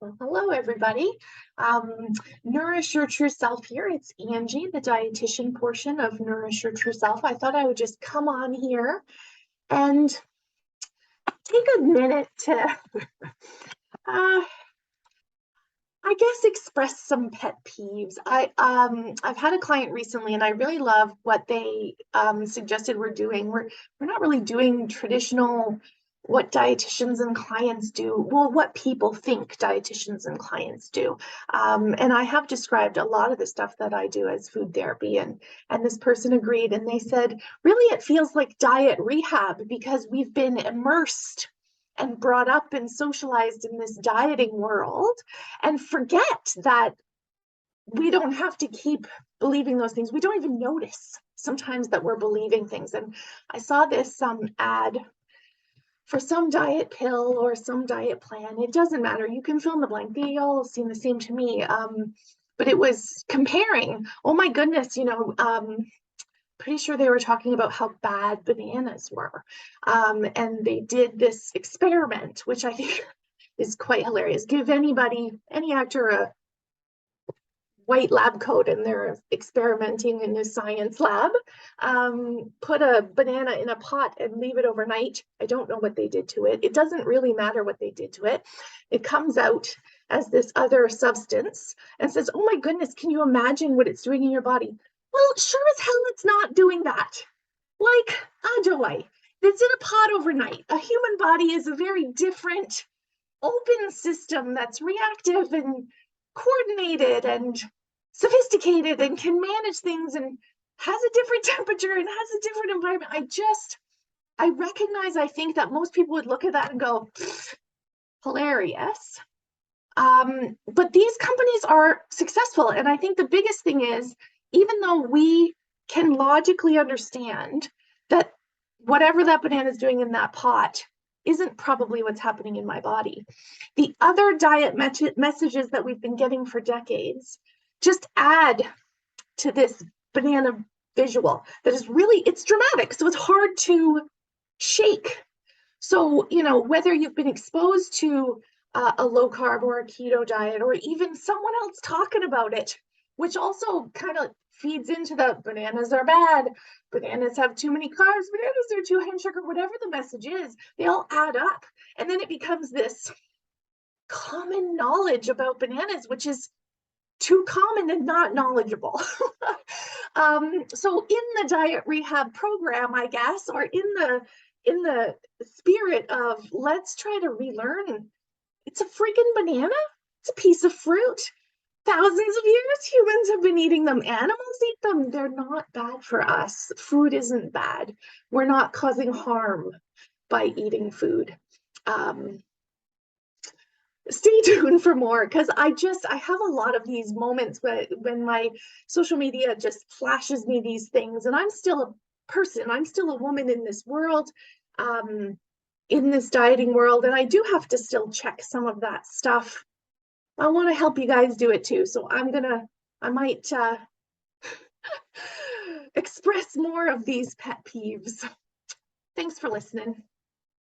Well, hello, everybody. Nourish Your True Self here. It's Angie, the dietitian portion of Nourish Your True Self. I thought I would just come on here and take a minute to, I guess, express some pet peeves. I've had a client recently, and I really love what they suggested we're doing. We're not really doing traditional what dietitians and clients do, well, what people think dietitians and clients do. And I have described a lot of the stuff that I do as food therapy, and this person agreed, and they said, really, it feels like diet rehab because we've been immersed and brought up and socialized in this dieting world and forget that we don't have to keep believing those things. We don't even notice sometimes that we're believing things. And I saw this ad for some diet pill or some diet plan. It doesn't matter. You can fill in the blank. They all seem the same to me. But it was comparing, oh my goodness, pretty sure they were talking about how bad bananas were. And they did this experiment, which I think is quite hilarious. Give any actor a white lab coat and they're experimenting in a science lab. Put a banana in a pot and leave it overnight. I don't know what they did to it. It doesn't really matter what they did to it. It comes out as this other substance and says, oh my goodness, can you imagine what it's doing in your body? Well, sure as hell it's not doing that. Like, Ajoy, it's in a pot overnight. A human body is a very different, open system that's reactive and coordinated and sophisticated and can manage things and has a different temperature and has a different environment. I recognize, I think that most people would look at that and go, hilarious. But these companies are successful. And I think the biggest thing is, even though we can logically understand that whatever that banana is doing in that pot isn't probably what's happening in my body, the other diet messages that we've been getting for decades just add to this banana visual that is really, it's dramatic. So it's hard to shake. So, whether you've been exposed to a low carb or a keto diet, or even someone else talking about it, which also kind of feeds into the bananas are bad, bananas have too many carbs, bananas are too high in sugar, whatever the message is, they all add up. And then it becomes this common knowledge about bananas, which is too common and not knowledgeable. So in the diet rehab program, I guess, or in the spirit of let's try to relearn, it's a freaking banana, it's a piece of fruit. Thousands of years, humans have been eating them. Animals eat them. They're not bad for us. Food isn't bad. We're not causing harm by eating food. Stay tuned for more, because I have a lot of these moments when my social media just flashes me these things, and I'm still a person. I'm still a woman in this world, in this dieting world, and I do have to still check some of that stuff. I want to help you guys do it too. So I might express more of these pet peeves. Thanks for listening.